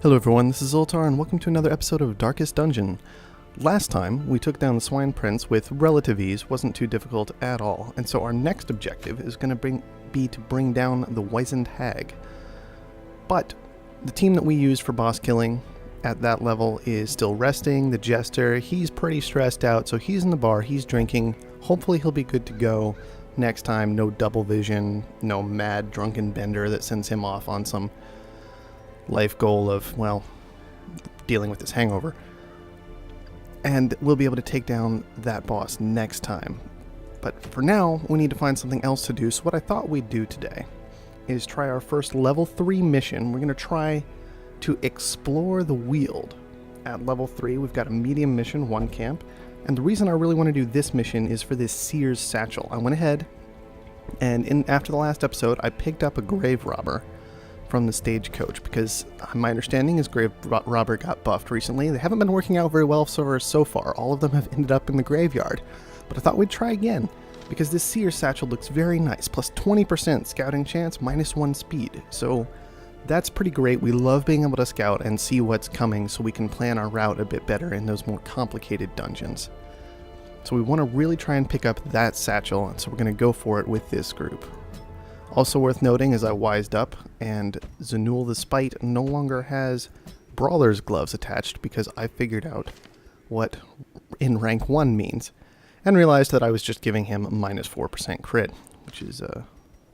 Hello everyone, this is Zoltar and welcome to another episode of Darkest Dungeon. Last time, we took down the Swine Prince with relative ease, wasn't too difficult at all, and so our next objective is going to be to bring down the Wizened Hag. But the team that we used for boss killing at that level is still resting. The Jester, he's pretty stressed out, so he's in the bar, he's drinking. Hopefully he'll be good to go next time. No double vision, no mad drunken bender that sends him off on some life goal of, well, dealing with his hangover. And we'll be able to take down that boss next time. But for now, we need to find something else to do, so what I thought we'd do today is try our first level 3 mission. We're going to try to explore the Weald. At level 3, we've got a medium mission, 1 camp, and the reason I really want to do this mission is for this Seer's Satchel. I went ahead, and after the last episode, I picked up a Grave Robber from the Stagecoach, because my understanding is Grave Robber got buffed recently. They haven't been working out very well so far. All of them have ended up in the graveyard. But I thought we'd try again, because this Seer's Satchel looks very nice. Plus 20% scouting chance, minus 1 speed. So that's pretty great. We love being able to scout and see what's coming so we can plan our route a bit better in those more complicated dungeons. So we want to really try and pick up that satchel, and so we're going to go for it with this group. Also worth noting is I wised up, and Zanul the Spite no longer has Brawler's Gloves attached because I figured out what in rank 1 means, and realized that I was just giving him minus 4% crit, which is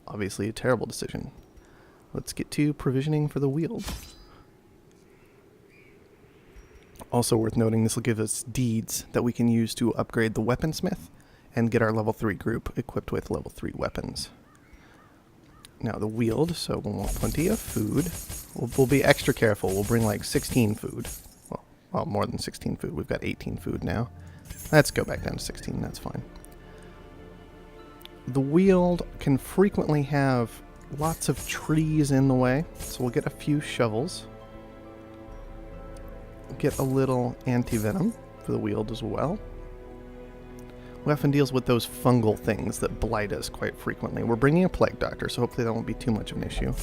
obviously a terrible decision. Let's get to provisioning for the Weald. Also worth noting, this will give us deeds that we can use to upgrade the Weaponsmith and get our level 3 group equipped with level 3 weapons. Now the Weald, so we'll want plenty of food. We'll be extra careful. We'll bring like 16 food. Well, more than 16 food. We've got 18 food now. Let's go back down to 16. That's fine. The Weald can frequently have lots of trees in the way, so we'll get a few shovels. Get a little anti-venom for the Weald as well. We often deals with those fungal things that blight us quite frequently. We're bringing a Plague Doctor, so hopefully that won't be too much of an issue.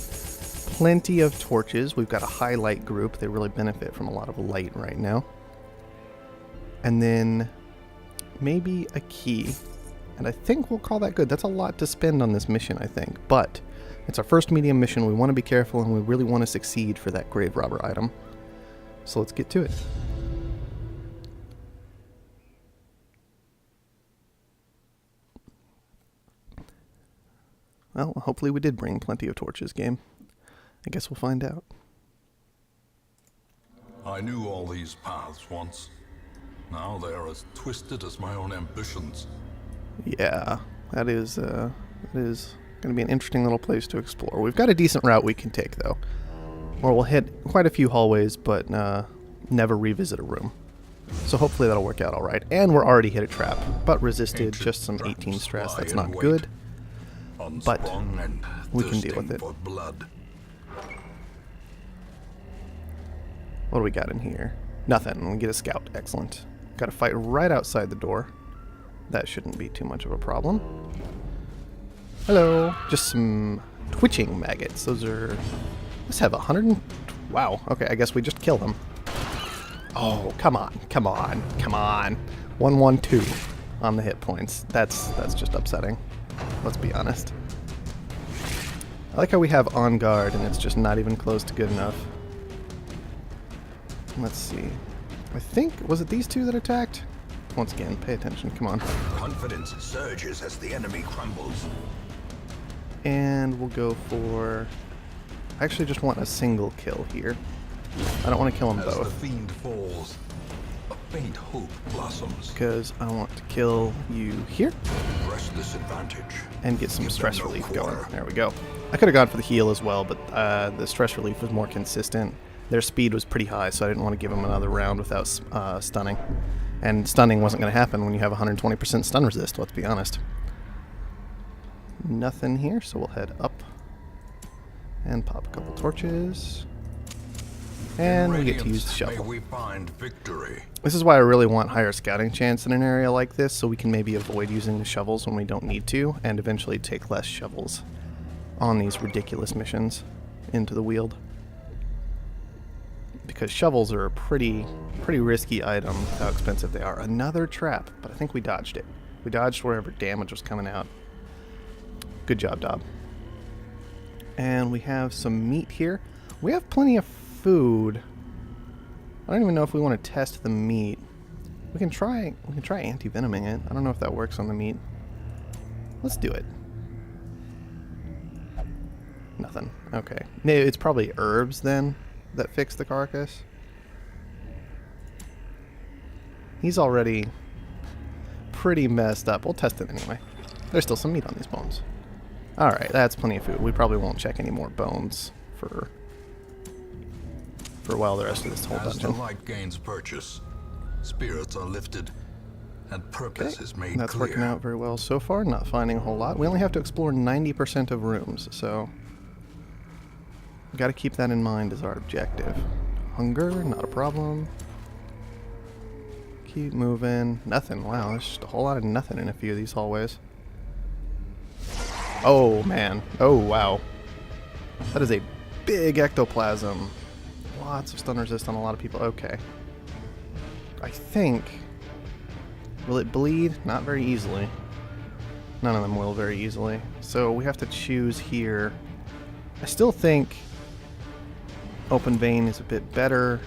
Plenty of torches. We've got a high light group. They really benefit from a lot of light right now. And then maybe a key. And I think we'll call that good. That's a lot to spend on this mission, I think. But it's our first medium mission. We want to be careful, and we really want to succeed for that Grave Robber item. So let's get to it. Well, hopefully we did bring plenty of torches, game. I guess we'll find out. I knew all these paths once. Now they are as twisted as my own ambitions. Yeah, that is going to be an interesting little place to explore. We've got a decent route we can take, though, where we'll hit quite a few hallways, but never revisit a room. So hopefully that'll work out all right. And we're already hit a trap, but resisted just some 18 stress. That's not good. But we can deal with it. What do we got in here? Nothing. We get a scout. Excellent. Got to fight right outside the door. That shouldn't be too much of a problem. Hello. Just some twitching maggots. Those are... Let's have 100... Wow. Okay, I guess we just kill them. Oh, come on. Come on. Come on. 112 on the hit points. That's just upsetting. Let's be honest. I like how we have On Guard and it's just not even close to good enough. Let's see. I think, was it these two that attacked? Once again, pay attention, come on. Confidence surges as the enemy crumbles. And we'll go for... I actually just want a single kill here. I don't want to kill them both. As the fiend falls, a faint hope blossoms. Because I want to kill you here. Press this advantage. And get some stress relief going. There we go. I could have gone for the heal as well, but the stress relief was more consistent. Their speed was pretty high, so I didn't want to give them another round without stunning. And stunning wasn't going to happen when you have 120% stun resist, let's be honest. Nothing here, so we'll head up. And pop a couple torches. And we get to use the shovel. We find victory. This is why I really want higher scouting chance in an area like this, so we can maybe avoid using the shovels when we don't need to, and eventually take less shovels on these ridiculous missions into the Weald. because shovels are a pretty risky item with how expensive they are. Another trap, but I think we dodged it. We dodged wherever damage was coming out. Good job, Dob. And we have some meat here. We have plenty of food. I don't even know if we want to test the meat. We can try anti-venoming it. I don't know if that works on the meat. Let's do it. Nothing. Okay. Maybe it's probably herbs then that fix the carcass. He's already pretty messed up. We'll test it anyway. There's still some meat on these bones. Alright, that's plenty of food. We probably won't check any more bones for a while the rest of this whole As the dungeon. light gains purchase, spirits are lifted, and purpose is made That's clear. working out very well so far. Not finding a whole lot. We only have to explore 90% of rooms, so got to keep that in mind as our objective. Hunger, not a problem. Keep moving. Nothing. Wow, there's just a whole lot of nothing in a few of these hallways. Oh, man. Oh, wow. That is a big ectoplasm. Lots of stun resist on a lot of people. Okay. I think... Will it bleed? Not very easily. None of them will very easily. So we have to choose here. I still think Open Vein is a bit better,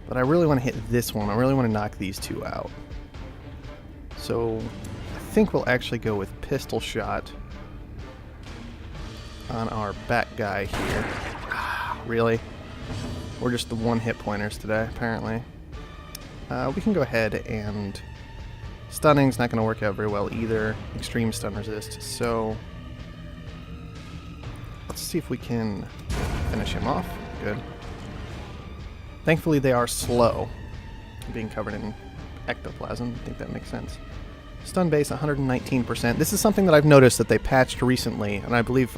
but I really want to hit this one. I really want to knock these two out. So I think we'll actually go with Pistol Shot on our bat guy here. Really? We're just the one hit pointers today, apparently. We can go ahead and... Stunning's not going to work out very well either. Extreme stun resist, so... Let's see if we can finish him off. Good. Thankfully they are slow, being covered in ectoplasm. I think that makes sense. Stun base 119%. This is something that I've noticed that they patched recently, and I believe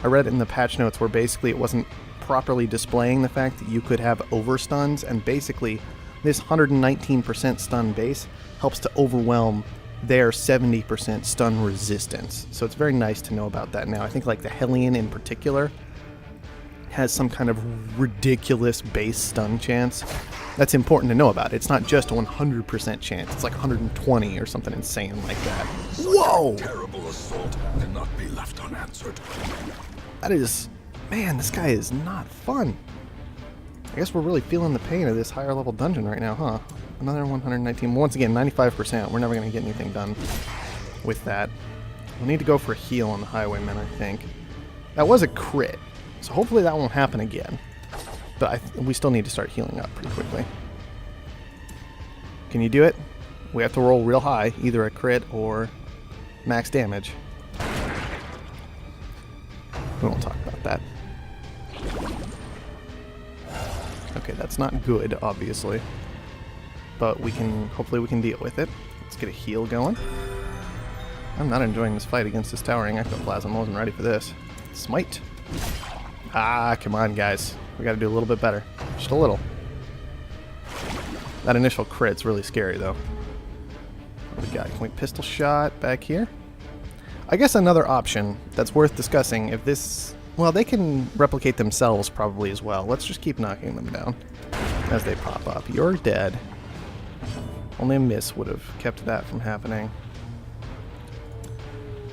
I read in the patch notes where basically it wasn't properly displaying the fact that you could have overstuns, and basically this 119% stun base helps to overwhelm their 70% stun resistance. So it's very nice to know about that now. I think like the Hellion in particular has some kind of ridiculous base stun chance. That's important to know about. It's not just a 100% chance. It's like 120 or something insane like that. Whoa! Terrible assault cannot be left unanswered. That is... Man, this guy is not fun. I guess we're really feeling the pain of this higher level dungeon right now, huh? Another 119. Once again, 95%. We're never going to get anything done with that. We'll need to go for a heal on the Highwayman, I think. That was a crit, so hopefully that won't happen again. But we still need to start healing up pretty quickly. Can you do it? We have to roll real high, either a crit or max damage. We won't talk about that. Okay, that's not good, obviously. But hopefully we can deal with it. Let's get a heal going. I'm not enjoying this fight against this towering ectoplasm. I wasn't ready for this. Smite. Ah, come on, guys. We gotta do a little bit better. Just a little. That initial crit's really scary, though. What do we got? Can we pistol shot back here? I guess another option that's worth discussing if this... Well, they can replicate themselves probably as well. Let's just keep knocking them down as they pop up. You're dead. Only a miss would have kept that from happening.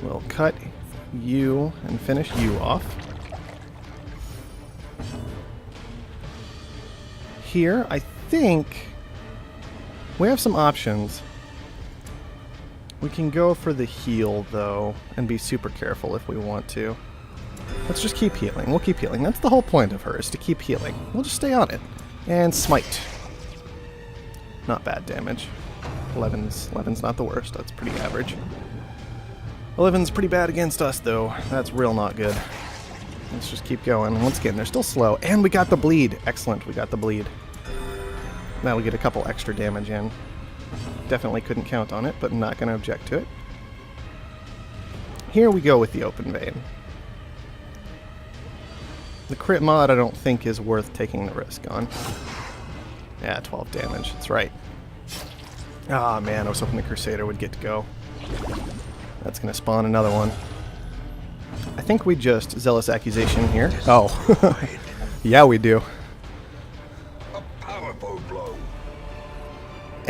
We'll cut you and finish you off. Here, I think we have some options. We can go for the heal, though, and be super careful if we want to. Let's just keep healing. We'll keep healing. That's the whole point of her, is to keep healing. We'll just stay on it. And smite. Not bad damage. 11's not the worst. That's pretty average. 11's pretty bad against us, though. That's real not good. Let's just keep going. Once again, they're still slow. And we got the bleed. Excellent, we got the bleed. That'll get a couple extra damage in. Definitely couldn't count on it, but not going to object to it. Here we go with the Open Vein. The crit mod I don't think is worth taking the risk on. Yeah, 12 damage. That's right. Ah, man, I was hoping the Crusader would get to go. That's going to spawn another one. I think we just Zealous Accusation here. Oh. Yeah, we do.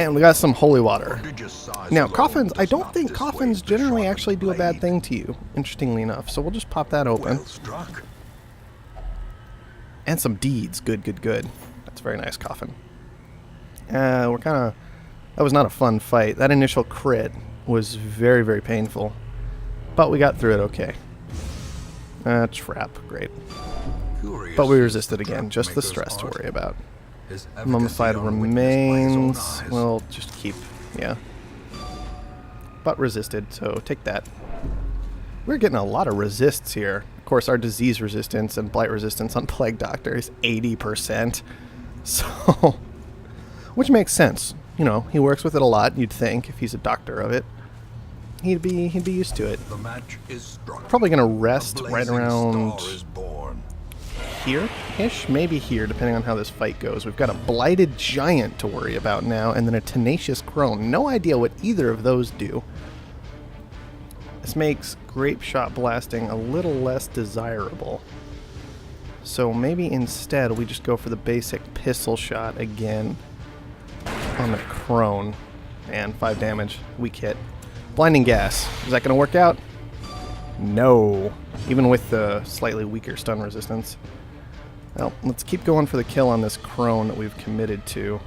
And we got some holy water. Prodigious size Now, alone coffins, I does don't not think dissuade coffins the generally sharpened actually do a bad blade. thing to you, interestingly enough. So we'll just pop that open. Well struck. And some deeds. Good, good, good. That's a very nice coffin. We're kind of... That was not a fun fight. That initial crit was very, very painful. But we got through it okay. Trap. Great. Curious But we is resisted the again. Just the trapmaker's stress to art. worry about. His Mummified evidently unwitnessed by his own remains. eyes. We'll just keep... Yeah. But resisted, so take that. We're getting a lot of resists here. Of course, our disease resistance and blight resistance on Plague Doctor is 80%. So, which makes sense. You know, he works with it a lot, you'd think, if he's a doctor of it. He'd be used to it. The match is struck. Probably going to A rest right blazing around star is born. here-ish? Maybe here, depending on how this fight goes. We've got a blighted giant to worry about now, and then a tenacious crone. No idea what either of those do. This makes grape shot blasting a little less desirable. So maybe instead we just go for the basic pistol shot again on the crone. And 5 damage. Weak hit. Blinding gas. Is that going to work out? No. Even with the slightly weaker stun resistance. Well, let's keep going for the kill on this crone that we've committed to.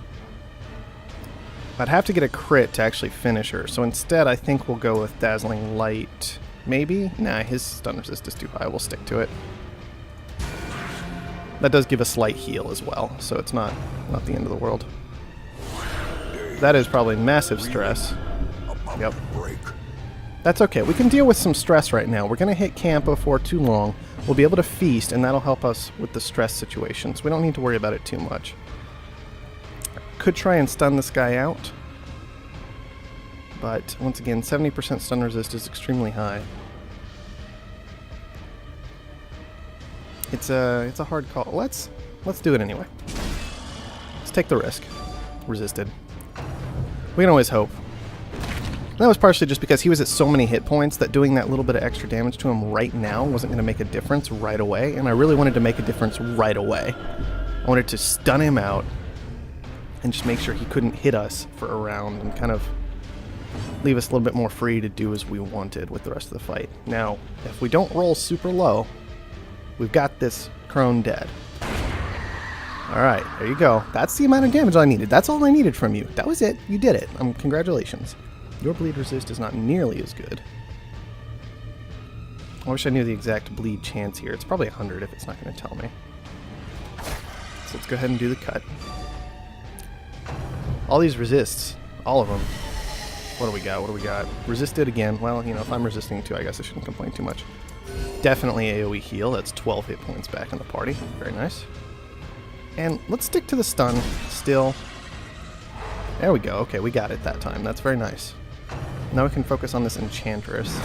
I'd have to get a crit to actually finish her, so instead I think we'll go with Dazzling Light. Maybe? Nah, his stun resist is too high. We'll stick to it. That does give a slight heal as well, so it's not the end of the world. That is probably massive stress. Yep. Break. That's okay. We can deal with some stress right now. We're going to hit camp before too long. We'll be able to feast, and that'll help us with the stress situations. We don't need to worry about it too much. Could try and stun this guy out. But, once again, 70% stun resist is extremely high. It's a hard call. Let's do it anyway. Let's take the risk. Resisted. We can always hope. That was partially just because he was at so many hit points that doing that little bit of extra damage to him right now wasn't going to make a difference right away, and I really wanted to make a difference right away. I wanted to stun him out and just make sure he couldn't hit us for a round and kind of leave us a little bit more free to do as we wanted with the rest of the fight. Now, if we don't roll super low, we've got this crone dead. Alright, there you go. That's the amount of damage I needed. That's all I needed from you. That was it. You did it. Congratulations. Your bleed resist is not nearly as good. I wish I knew the exact bleed chance here. It's probably 100 if it's not going to tell me. So let's go ahead and do the cut. All these resists. All of them. What do we got? What do we got? Resisted again. Well, you know, if I'm resisting too, I guess I shouldn't complain too much. Definitely AoE heal. That's 12 hit points back in the party. Very nice. And let's stick to the stun still. There we go. Okay, we got it that time. That's very nice. Now we can focus on this Enchantress.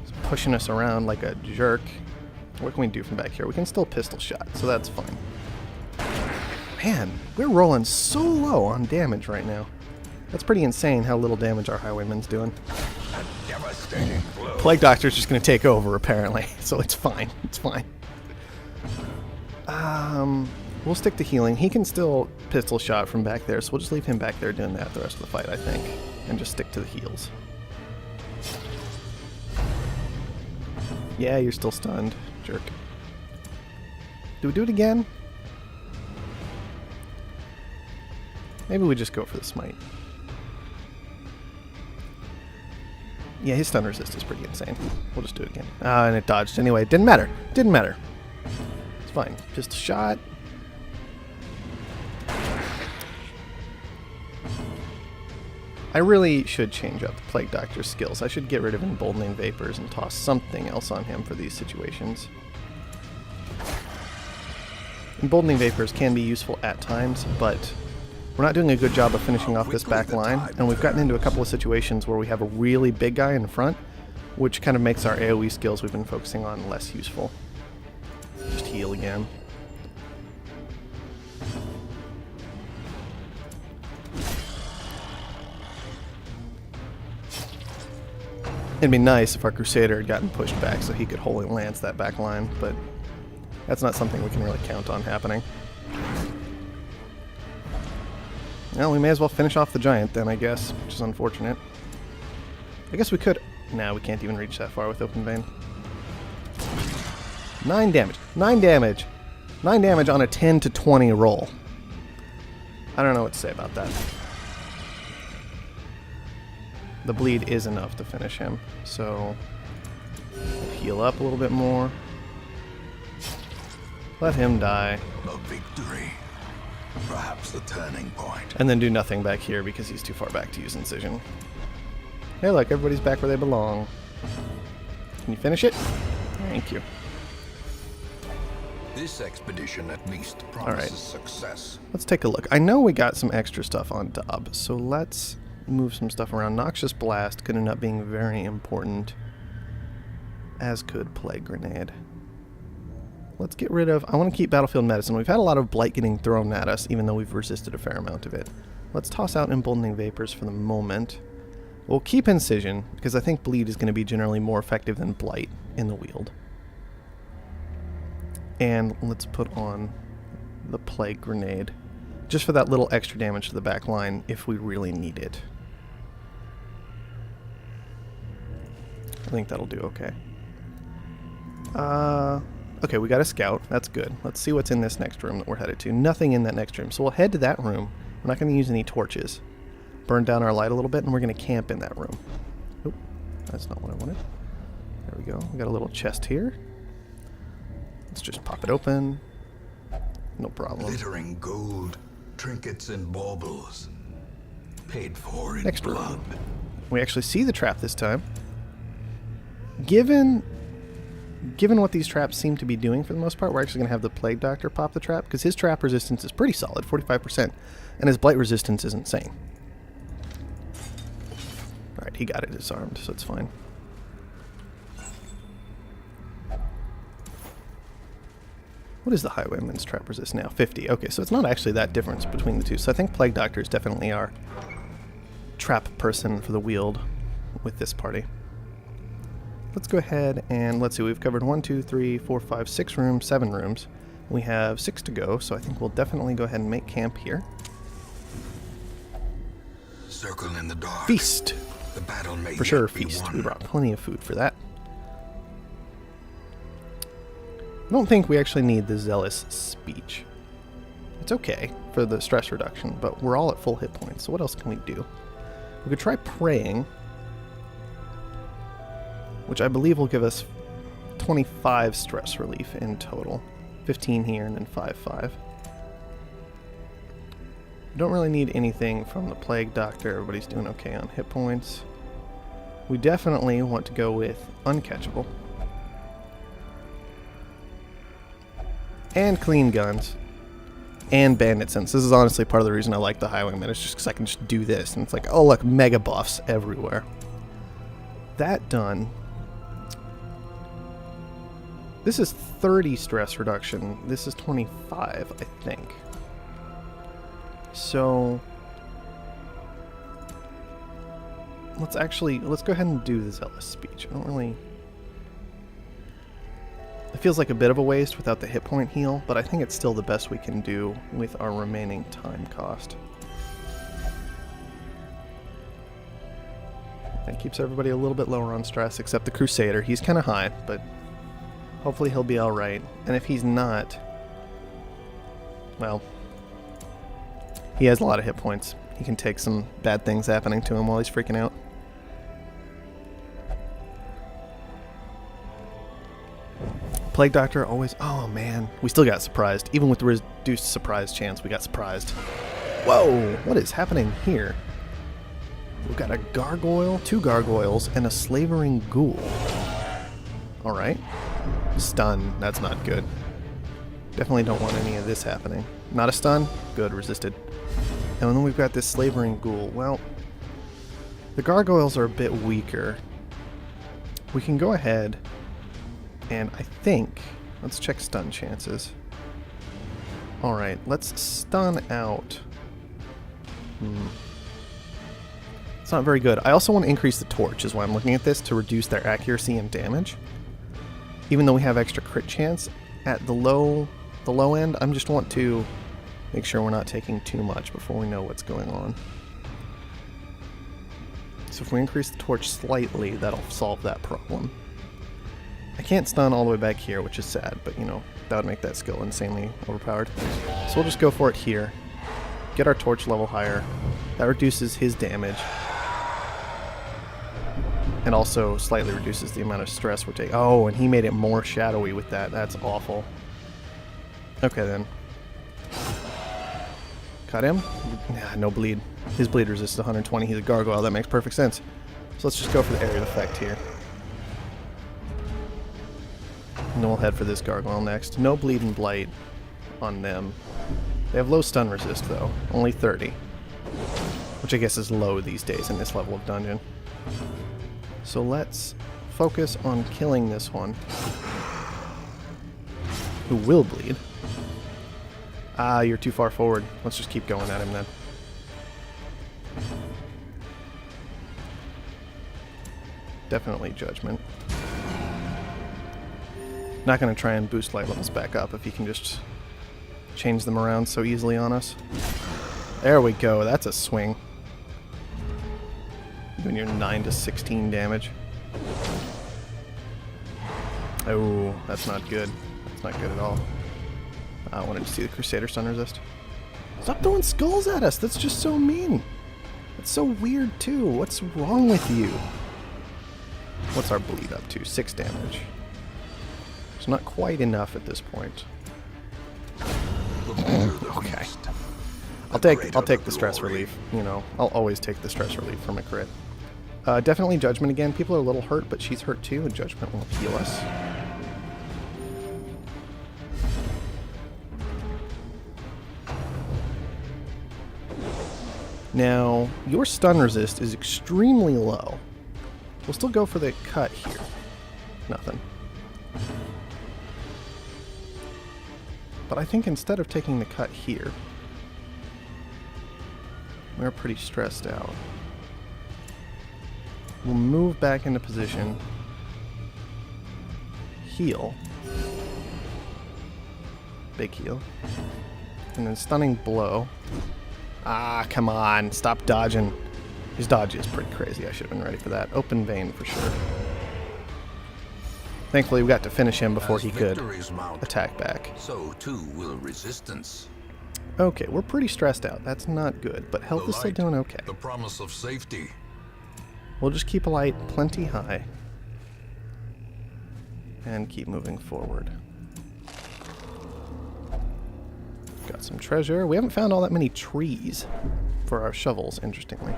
It's pushing us around like a jerk. What can we do from back here? We can still pistol shot, so that's fine. Man, we're rolling so low on damage right now. That's pretty insane how little damage our Highwayman's doing. A devastating blow. Plague Doctor's just going to take over, apparently, so it's fine. It's fine. We'll stick to healing. He can still pistol shot from back there, so we'll just leave him back there doing that the rest of the fight, I think. And just stick to the heals. Yeah, you're still stunned, jerk. Do we do it again? Maybe we just go for the smite. Yeah, his stun resist is pretty insane. We'll just do it again. And it dodged anyway. Didn't matter. Didn't matter. It's fine. Just a shot. I really should change up the Plague Doctor's skills. I should get rid of Emboldening Vapors and toss something else on him for these situations. Emboldening Vapors can be useful at times, but we're not doing a good job of finishing off this back line, and we've gotten into a couple of situations where we have a really big guy in front, which kind of makes our AoE skills we've been focusing on less useful. Just heal again. It'd be nice if our Crusader had gotten pushed back so he could Holy Lance that back line, but that's not something we can really count on happening. Well, we may as well finish off the giant then, I guess, which is unfortunate. I guess we could... No, we can't even reach that far with Open Vein. 9 damage. 9 damage! 9 damage on a 10 to 20 roll. I don't know what to say about that. The bleed is enough to finish him, so... heal up a little bit more. Let him die. A victory. Perhaps the turning point. And then do nothing back here because he's too far back to use Incision. Hey look, everybody's back where they belong. Can you finish it? Thank you. This expedition at least promises success. Let's take a look. I know we got some extra stuff on Dob, so let's move some stuff around. Noxious Blast could end up being very important, as could Plague Grenade. Let's get rid of... I want to keep Battlefield Medicine. We've had a lot of blight getting thrown at us, even though we've resisted a fair amount of it. Let's toss out Emboldening Vapors for the moment. We'll keep Incision, because I think Bleed is going to be generally more effective than Blight in the Wield. And let's put on the Plague Grenade, just for that little extra damage to the back line if we really need it. I think that'll do okay. Okay, we got a scout. That's good. Let's see what's in this next room that we're headed to. Nothing in that next room. So we'll head to that room. We're not going to use any torches. Burn down our light a little bit, and we're going to camp in that room. Oop, that's not what I wanted. There we go. We got a little chest here. Let's just pop it open. No problem. Glittering gold, trinkets and baubles. Paid for in Next blood. room. We actually see the trap this time. Given what these traps seem to be doing for the most part, we're actually going to have the Plague Doctor pop the trap, because his trap resistance is pretty solid, 45%, and his blight resistance is insane. Alright, he got it disarmed, so it's fine. What is the Highwayman's trap resist now? 50. Okay, so it's not actually that difference between the two. So I think Plague Doctor is definitely our trap person for the Wield with this party. Let's go ahead and let's see. We've covered 1, 2, 3, 4, 5, 6 rooms, 7 rooms. We have 6 to go, so I think we'll definitely go ahead and make camp here. Circle in the dark. Feast! The battle may For sure, yet be feast. won. We brought plenty of food for that. I don't think we actually need the Zealous Speech. It's okay for the stress reduction, but we're all at full hit points, so what else can we do? We could try praying, which I believe will give us 25 stress relief in total. 15 here and then 5. Don't really need anything from the Plague Doctor. Everybody's doing okay on hit points. We definitely want to go with Uncatchable. And Clean Guns. And Bandit Sense. This is honestly part of the reason I like the Highwayman. It's just because I can just do this. And it's like, oh look, mega buffs everywhere. That done. This is 30 stress reduction. This is 25, I think. So let's go ahead and do the Zealous Speech. I don't really... It feels like a bit of a waste without the hit point heal, but I think it's still the best we can do with our remaining time cost. That keeps everybody a little bit lower on stress, except the Crusader. He's kind of high, but hopefully he'll be alright. And if he's not, well, he has a lot of hit points. He can take some bad things happening to him while he's freaking out. Plague Doctor always... Oh man, we still got surprised. Even with the reduced surprise chance, we got surprised. Whoa, what is happening here? We've got a gargoyle, 2 gargoyles, and a slavering ghoul. Alright. Stun, that's not good. Definitely don't want any of this happening. Not a stun? Good, resisted. And then we've got this slavering ghoul. Well, the gargoyles are a bit weaker. We can go ahead and I think... Let's check stun chances. Alright, let's stun out. It's not very good. I also want to increase the torch, is why I'm looking at this, to reduce their accuracy and damage. Even though we have extra crit chance, at the low end, I just want to Make sure we're not taking too much before we know what's going on. So if we increase the torch slightly, that'll solve that problem. I can't stun all the way back here, which is sad, but you know, that would make that skill insanely overpowered. So we'll just go for it here. Get our torch level higher. That reduces his damage. And also slightly reduces the amount of stress we're taking. Oh, and he made it more shadowy with that. That's awful. Okay then. Cut him? Nah, no bleed. His bleed resists 120. He's a gargoyle. That makes perfect sense. So let's just go for the area effect here. And then we'll head for this gargoyle next. No bleed and blight on them. They have low stun resist though. Only 30. Which I guess is low these days in this level of dungeon. So let's focus on killing this one. Who will bleed. Ah, you're too far forward. Let's just keep going at him then. Definitely judgment. Not going to try and boost light levels back up if he can just change them around so easily on us. There we go. That's a swing. Doing your 9 to 16 damage. Oh, that's not good. That's not good at all. I wanted to see the Crusader stun resist. Stop throwing skulls at us! That's just so mean! That's so weird too. What's wrong with you? What's our bleed up to? 6 damage. It's not quite enough at this point. Okay. I'll take the stress relief. You know, I'll always take the stress relief from a crit. Definitely Judgment again. People are a little hurt, but she's hurt too, and Judgment will heal us. Now, your stun resist is extremely low. We'll still go for the cut here. Nothing. But I think instead of taking the cut here, we're pretty stressed out. We'll move back into position. Heal. Big heal. And then stunning blow. Ah, come on. Stop dodging. His dodge is pretty crazy. I should have been ready for that. Open vein for sure. Thankfully, we got to finish him before he could attack back. So too will resistance. Okay, we're pretty stressed out. That's not good, but health is still doing okay. The promise of safety. We'll just keep a light plenty high. And keep moving forward. Got some treasure. We haven't found all that many trees for our shovels, interestingly.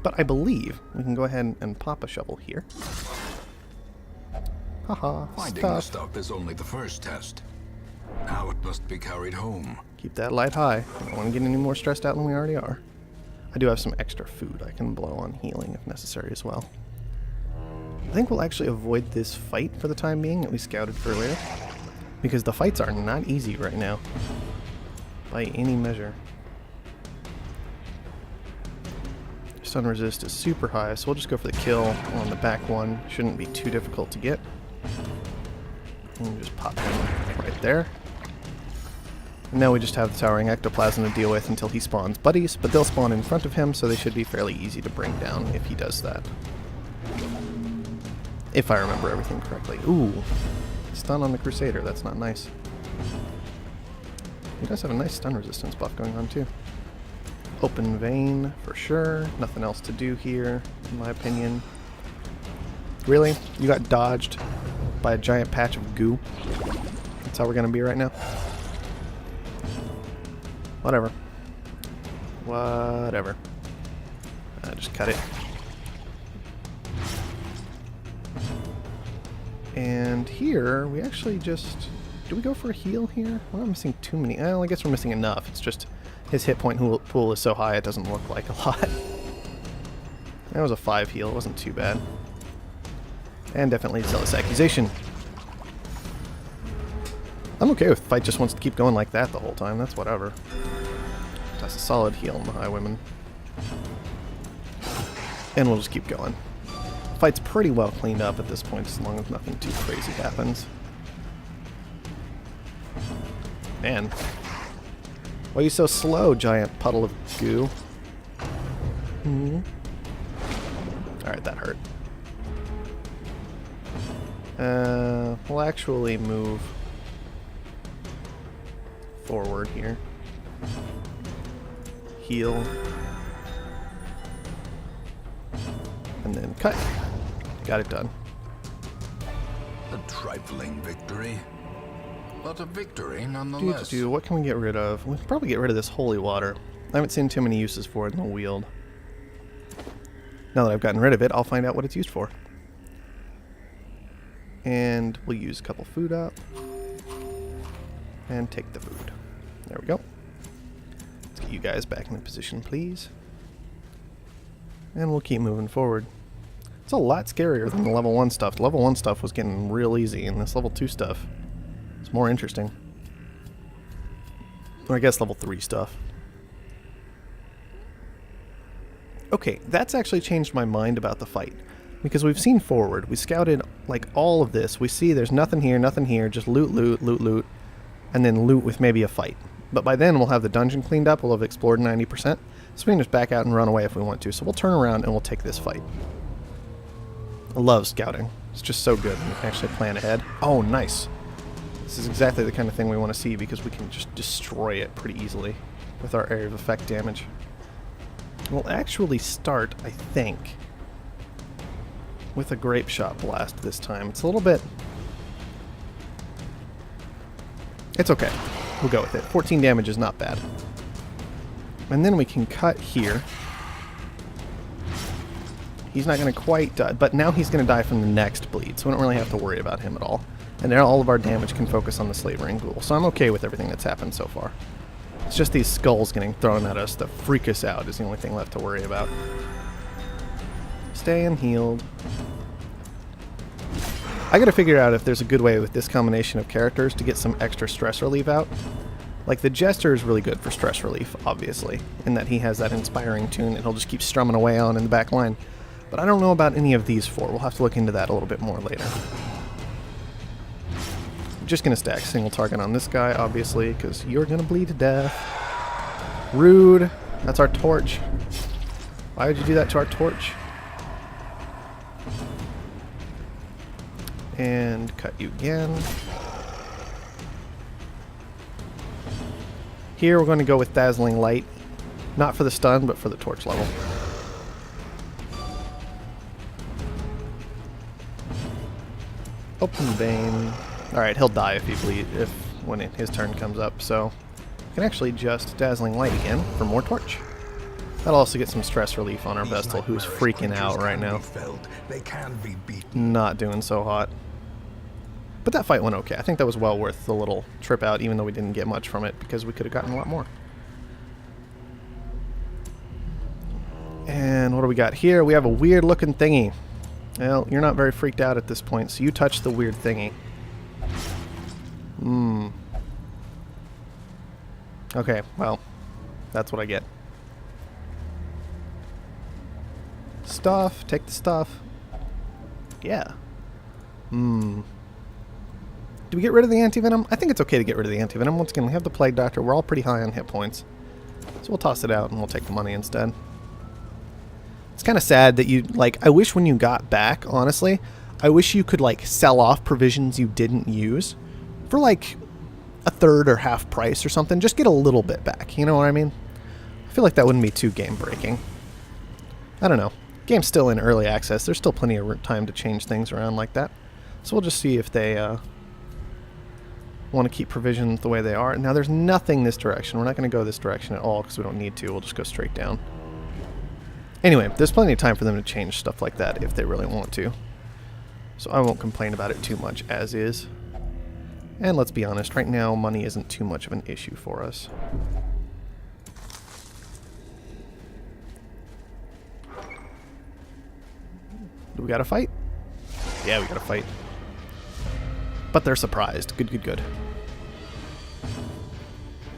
But I believe we can go ahead and pop a shovel here. Haha, Finding the stuff is only the first test. Now it must be carried home. Keep that light high. I don't want to get any more stressed out than we already are. I do have some extra food I can blow on healing if necessary as well. I think we'll actually avoid this fight for the time being that we scouted earlier. Because the fights are not easy right now. By any measure. Stun resist is super high, so we'll just go for the kill on the back one. Shouldn't be too difficult to get. And just pop him right there. And now we just have the towering ectoplasm to deal with until he spawns buddies, but they'll spawn in front of him, so they should be fairly easy to bring down if he does that. If I remember everything correctly. Ooh, stun on the Crusader, that's not nice. He does have a nice stun resistance buff going on too. Open vein, for sure. Nothing else to do here, in my opinion. Really? You got dodged by a giant patch of goo? That's how we're gonna be right now? Whatever. Whatever. Just cut it. And here, we actually just... Do we go for a heal here? We're not missing too many. Well, I guess we're missing enough. It's just his hit point pool is so high it doesn't look like a lot. That was a 5 heal. It wasn't too bad. And definitely Zealous Accusation. I'm okay with fight just wants to keep going like that the whole time. That's whatever. That's a solid heal on the Highwayman. And we'll just keep going. Fight's pretty well cleaned up at this point as long as nothing too crazy happens. Man. Why are you so slow, giant puddle of goo? Alright, that hurt. We'll actually move forward here. Heal. And then cut. Got it done. A trifling victory, but a victory nonetheless. What can we get rid of? We can probably get rid of this holy water. I haven't seen too many uses for it in the Weald. Now that I've gotten rid of it, I'll find out what it's used for. And we'll use a couple food up. And take the food. There we go. Let's get you guys back in position, please. And we'll keep moving forward. It's a lot scarier than the level 1 stuff. The level 1 stuff was getting real easy, and this level 2 stuff is more interesting. Or I guess level 3 stuff. Okay, that's actually changed my mind about the fight. Because we've seen forward, we scouted like all of this. We see there's nothing here, just loot, loot, loot, loot, and then loot with maybe a fight. But by then we'll have the dungeon cleaned up, we'll have explored 90%, so we can just back out and run away if we want to. So we'll turn around and we'll take this fight. I love scouting. It's just so good when you can actually plan ahead. Oh, nice. This is exactly the kind of thing we want to see because we can just destroy it pretty easily with our area of effect damage. We'll actually start, I think, with a grape shot blast this time. It's a little bit... It's okay. We'll go with it. 14 damage is not bad. And then we can cut here. He's not going to quite die, but now he's going to die from the next bleed, so we don't really have to worry about him at all. And now all of our damage can focus on the Slavering Ghoul, so I'm okay with everything that's happened so far. It's just these skulls getting thrown at us that freak us out is the only thing left to worry about. Staying healed. I gotta figure out if there's a good way with this combination of characters to get some extra stress relief out. Like, the Jester is really good for stress relief, obviously, in that he has that inspiring tune and he'll just keep strumming away on in the back line. But I don't know about any of these four. We'll have to look into that a little bit more later. I'm just gonna stack single target on this guy, obviously, because you're gonna bleed to death. Rude. That's our torch. Why would you do that to our torch? And cut you again. Here we're going to go with Dazzling Light. Not for the stun, but for the torch level. Open vein. Alright, he'll die if he bleeds, when his turn comes up, so we can actually just Dazzling Light again for more torch. That'll also get some stress relief on our Vestal, who's freaking out right now. They can be beaten. Not doing so hot. But that fight went okay. I think that was well worth the little trip out, even though we didn't get much from it, because we could have gotten a lot more. And what do we got here? We have a weird looking thingy. Well, you're not very freaked out at this point, so you touch the weird thingy. Okay, well, that's what I get. Stuff. Take the stuff. Yeah. Do we get rid of the antivenom? I think it's okay to get rid of the antivenom. Once again, we have the Plague Doctor. We're all pretty high on hit points. So we'll toss it out and we'll take the money instead. It's kind of sad that you, like, I wish when you got back, honestly, I wish you could, like, sell off provisions you didn't use for, like, a third or half price or something. Just get a little bit back, you know what I mean? I feel like that wouldn't be too game-breaking. I don't know. Game's still in early access. There's still plenty of time to change things around like that. So we'll just see if they, want to keep provisions the way they are. Now there's nothing this direction. We're not going to go this direction at all because we don't need to. We'll just go straight down. Anyway, there's plenty of time for them to change stuff like that if they really want to. So I won't complain about it too much as is. And let's be honest, right now money isn't too much of an issue for us. Do we got to fight? Yeah, we got to fight. But they're surprised. Good, good, good.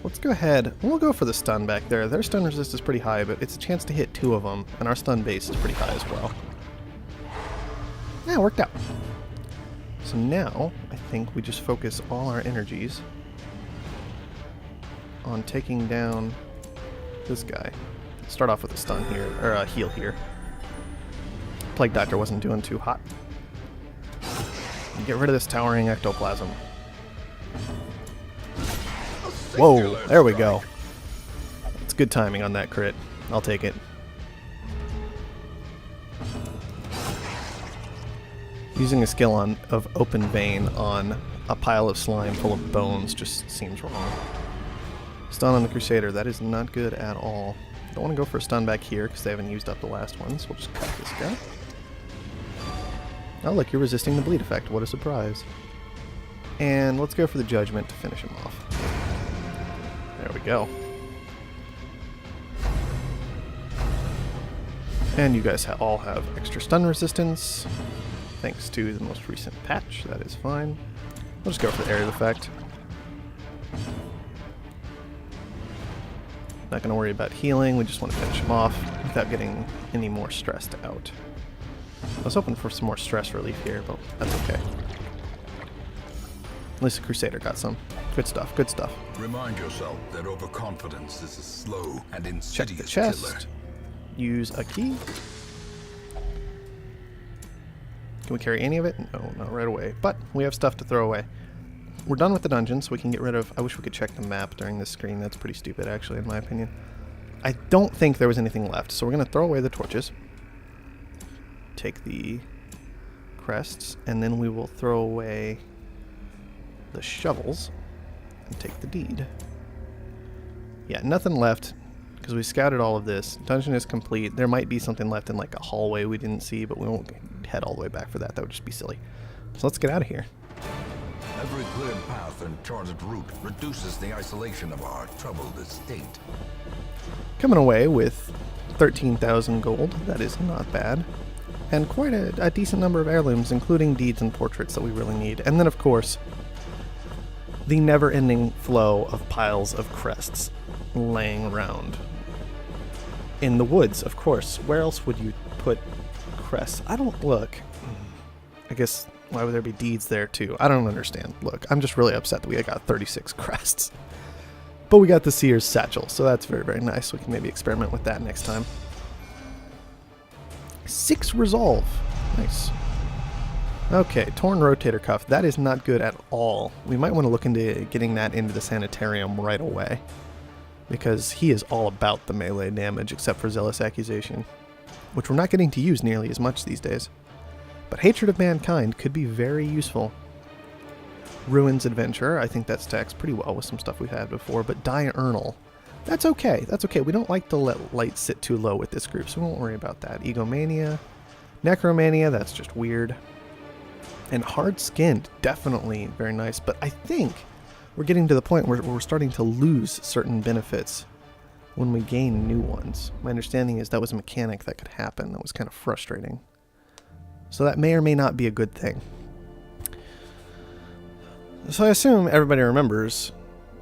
Let's go ahead. We'll go for the stun back there. Their stun resist is pretty high, but it's a chance to hit two of them, and our stun base is pretty high as well. Yeah, it worked out. So now, I think we just focus all our energies on taking down this guy. Start off with a stun here, or a heal here. Plague Doctor wasn't doing too hot. Get rid of this towering ectoplasm. Whoa, there we go. It's good timing on that crit. I'll take it. Using a skill of Open Vein on a pile of slime full of bones just seems wrong. Stun on the Crusader, that is not good at all. Don't want to go for a stun back here because they haven't used up the last one, so we'll just cut this guy. Oh look, you're resisting the bleed effect, what a surprise. And let's go for the Judgment to finish him off. There we go. And you guys all have extra stun resistance, thanks to the most recent patch, that is fine. We'll just go for the area effect. Not going to worry about healing, we just want to finish him off without getting any more stressed out. I was hoping for some more stress relief here, but that's okay. At least the Crusader got some. Good stuff, good stuff. Remind yourself that overconfidence is a slow and Check the insidious chest. killer. Use a key. Can we carry any of it? No, not right away. But we have stuff to throw away. We're done with the dungeon, so we can get rid of... I wish we could check the map during this screen. That's pretty stupid, actually, in my opinion. I don't think there was anything left, so we're going to throw away the torches. Take the crests, and then we will throw away the shovels and take the deed. Yeah, nothing left, because we scouted all of this. Dungeon is complete. There might be something left in like a hallway we didn't see, but we won't head all the way back for that. That would just be silly. So let's get out of here. Every cleared path and charted route reduces the isolation of our troubled estate. Coming away with 13,000 gold. That is not bad. And quite a decent number of heirlooms, including deeds and portraits that we really need. And then, of course, the never-ending flow of piles of crests laying around. In the woods, of course. Where else would you put crests? I don't... Look. I guess... Why would there be deeds there, too? I don't understand. Look, I'm just really upset that we got 36 crests. But we got the Seer's Satchel, so that's very, very nice. We can maybe experiment with that next time. 6 Resolve. Nice. Okay, Torn Rotator Cuff. That is not good at all. We might want to look into getting that into the Sanitarium right away. Because he is all about the melee damage, except for Zealous Accusation. Which we're not getting to use nearly as much these days. But Hatred of Mankind could be very useful. Ruins Adventure, I think that stacks pretty well with some stuff we've had before, but Diurnal, that's okay, that's okay. We don't like to let light sit too low with this group, so we won't worry about that. Egomania, Necromania, that's just weird. And Hard Skinned, definitely very nice, but I think we're getting to the point where we're starting to lose certain benefits when we gain new ones. My understanding is that was a mechanic that could happen that was kind of frustrating. So that may or may not be a good thing. So I assume everybody remembers,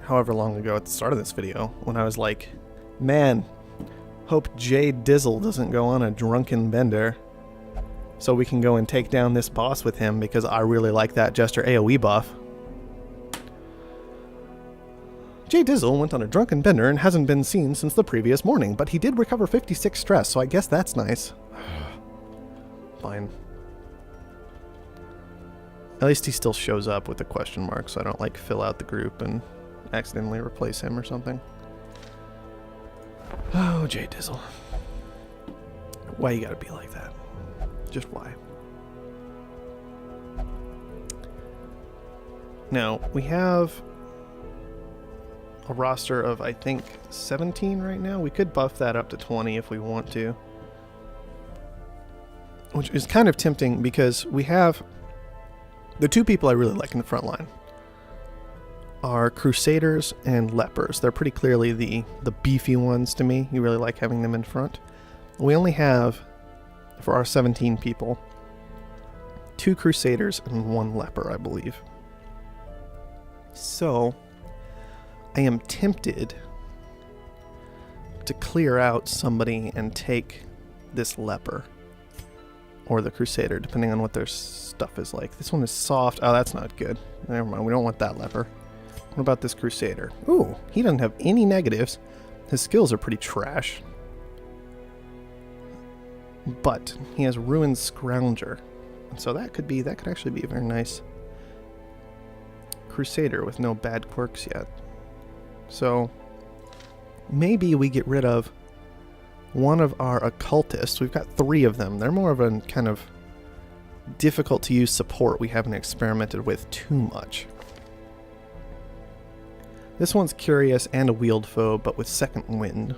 however long ago at the start of this video, when I was like, man, hope Jay Dizzle doesn't go on a drunken bender so we can go and take down this boss with him because I really like that Jester AoE buff. Jay Dizzle went on a drunken bender and hasn't been seen since the previous morning, but he did recover 56 stress, so I guess that's nice. Fine. At least he still shows up with a question mark, so I don't, like, fill out the group and accidentally replace him or something. Oh, Jay Dizzle. Why you gotta be like that? Just why? Now, we have a roster of, I think, 17 right now. We could buff that up to 20 if we want to. Which is kind of tempting because we have... The two people I really like in the front line are Crusaders and Lepers. They're pretty clearly the beefy ones to me. You really like having them in front. We only have, for our 17 people, 2 Crusaders and 1 Leper, I believe. So, I am tempted to clear out somebody and take this Leper. Or the Crusader, depending on what their stuff is like. This one is soft. Oh, that's not good. Never mind, we don't want that Leper. What about this Crusader? Ooh, he doesn't have any negatives. His skills are pretty trash. But he has Ruined Scrounger. And so that could actually be a very nice Crusader with no bad quirks yet. So maybe we get rid of one of our occultists. We've got 3 of them. They're more of a kind of difficult to use support we haven't experimented with too much. This one's Curious and a Wield Foe, but with Second Wind,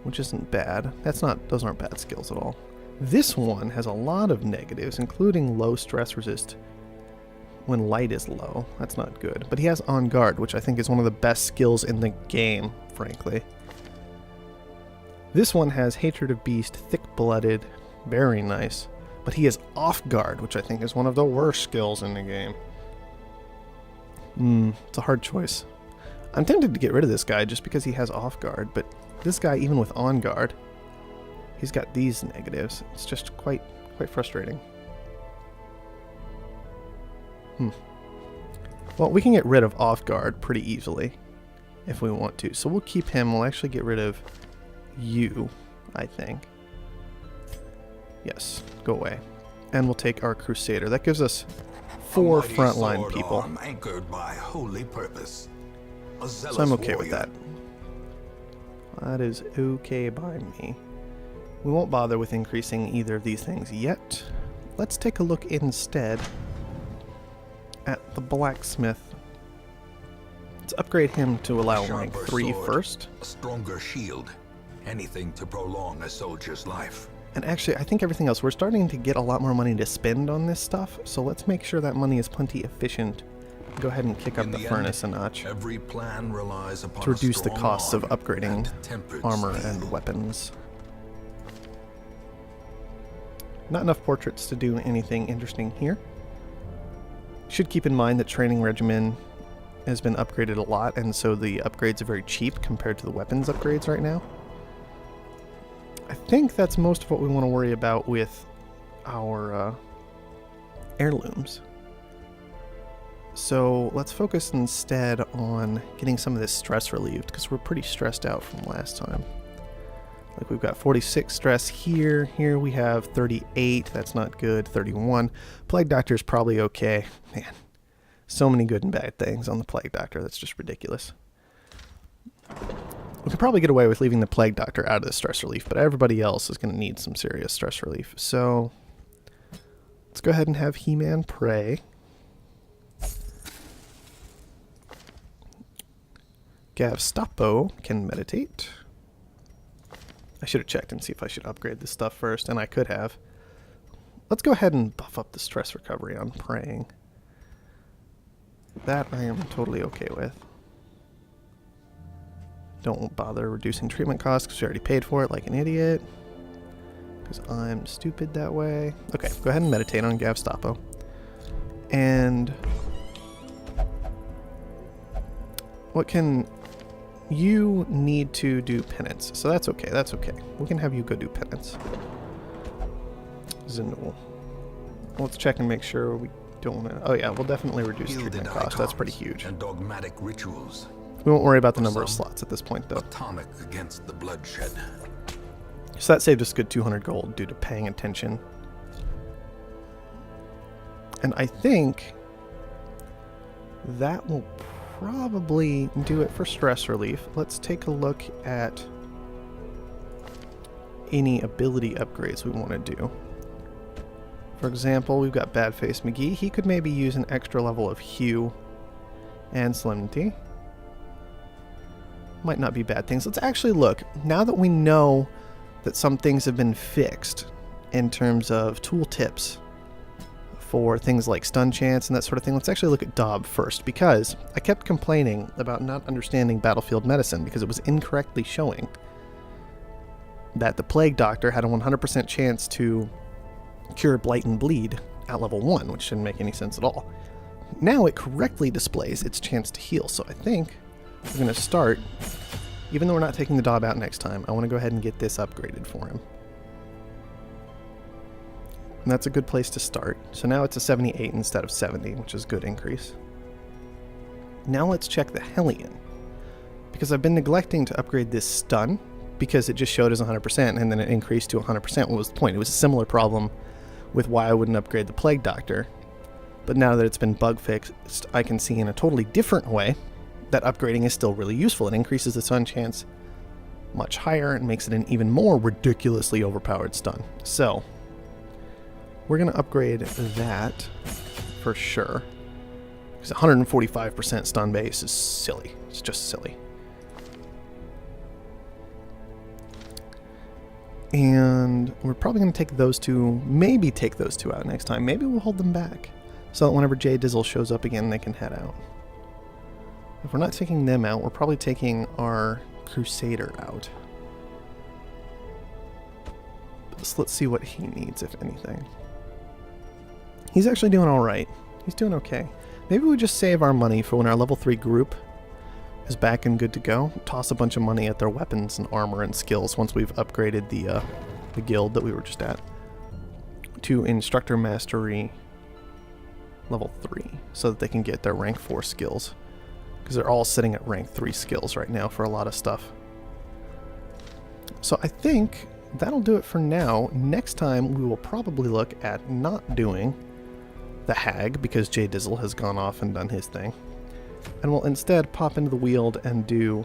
which isn't bad. Those aren't bad skills at all. This one has a lot of negatives, including low stress resist when light is low. That's not good. But he has On Guard, which I think is one of the best skills in the game, frankly. This one has Hatred of Beast, Thick-Blooded, very nice. But he has Off Guard, which I think is one of the worst skills in the game. It's a hard choice. I'm tempted to get rid of this guy just because he has Off Guard, but this guy, even with On Guard, he's got these negatives. It's just quite frustrating. Well, we can get rid of Off Guard pretty easily if we want to. So we'll keep him. We'll actually get rid of you, I think. Yes, go away. And we'll take our Crusader. That gives us 4 frontline people. Anchored by holy purpose. So I'm okay with that. That is okay by me. We won't bother with increasing either of these things yet. Let's take a look instead at the Blacksmith. Let's upgrade him to allow rank 3 first. A stronger shield. Anything to prolong a soldier's life. And actually, I think everything else, we're starting to get a lot more money to spend on this stuff, so let's make sure that money is plenty efficient. Go ahead and kick up the furnace a notch Every plan relies upon to reduce the strong costs of arm upgrading and tempered armor steel. and weapons. Not enough portraits to do anything interesting here. Should keep in mind that Training Regimen has been upgraded a lot, and so the upgrades are very cheap compared to the weapons upgrades right now. I think that's most of what we want to worry about with our heirlooms. So let's focus instead on getting some of this stress relieved, because we're pretty stressed out from last time. Like, we've got 46 stress here. Here we have 38. That's not good. 31. Plague Doctor is probably okay. Man, so many good and bad things on the Plague Doctor. That's just ridiculous. We could probably get away with leaving the Plague Doctor out of the stress relief, but everybody else is going to need some serious stress relief. So let's go ahead and have He-Man pray. Gavstapo can meditate. I should have checked and see if I should upgrade this stuff first, and I could have. Let's go ahead and buff up the stress recovery on praying. That I am totally okay with. Don't bother reducing treatment costs because we already paid for it like an idiot. Because I'm stupid that way. Okay, go ahead and meditate on Gavstapo. And what can you need to do penance? So that's okay. That's okay. We can have you go do penance. Zenul. Let's check and make sure we don't want to. Oh yeah, we'll definitely reduce treatment costs. That's pretty huge. And dogmatic rituals. We won't worry about the number of slots at this point, though. Atomic against the bloodshed. So that saved us a good 200 gold due to paying attention. And I think that will probably do it for stress relief. Let's take a look at any ability upgrades we want to do. For example, we've got Badface McGee. He could maybe use an extra level of Hue and Solemnity. Might not be bad things. Let's actually look. Now that we know that some things have been fixed in terms of tool tips for things like stun chance and that sort of thing, let's actually look at Daub first, because I kept complaining about not understanding battlefield medicine because it was incorrectly showing that the Plague Doctor had a 100% chance to cure Blight and Bleed at level 1, which didn't make any sense at all. Now it correctly displays its chance to heal, so I think we're going to start, even though we're not taking the Daub out next time, I want to go ahead and get this upgraded for him. And that's a good place to start. So now it's a 78 instead of 70, which is a good increase. Now let's check the Hellion. Because I've been neglecting to upgrade this stun, because it just showed as 100% and then it increased to 100%. What was the point? It was a similar problem with why I wouldn't upgrade the Plague Doctor. But now that it's been bug fixed, I can see in a totally different way that upgrading is still really useful. It increases the stun chance much higher and makes it an even more ridiculously overpowered stun. So, we're going to upgrade that for sure. Because 145% stun base is silly. It's just silly. And we're probably going to take those two, maybe take those two out next time. Maybe we'll hold them back so that whenever Jay Dizzle shows up again, they can head out. If we're not taking them out, we're probably taking our Crusader out. So let's see what he needs, if anything. He's actually doing alright. He's doing okay. Maybe we just save our money for when our level 3 group is back and good to go. Toss a bunch of money at their weapons and armor and skills once we've upgraded the guild that we were just at to Instructor Mastery level 3 so that they can get their rank 4 skills. Because they're all sitting at rank 3 skills right now for a lot of stuff. So I think that'll do it for now. Next time we will probably look at not doing the Hag because Jay Dizzle has gone off and done his thing. And we'll instead pop into the Weald and do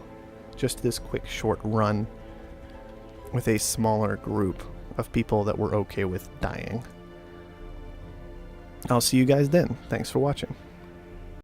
just this quick short run with a smaller group of people that we're okay with dying. I'll see you guys then. Thanks for watching.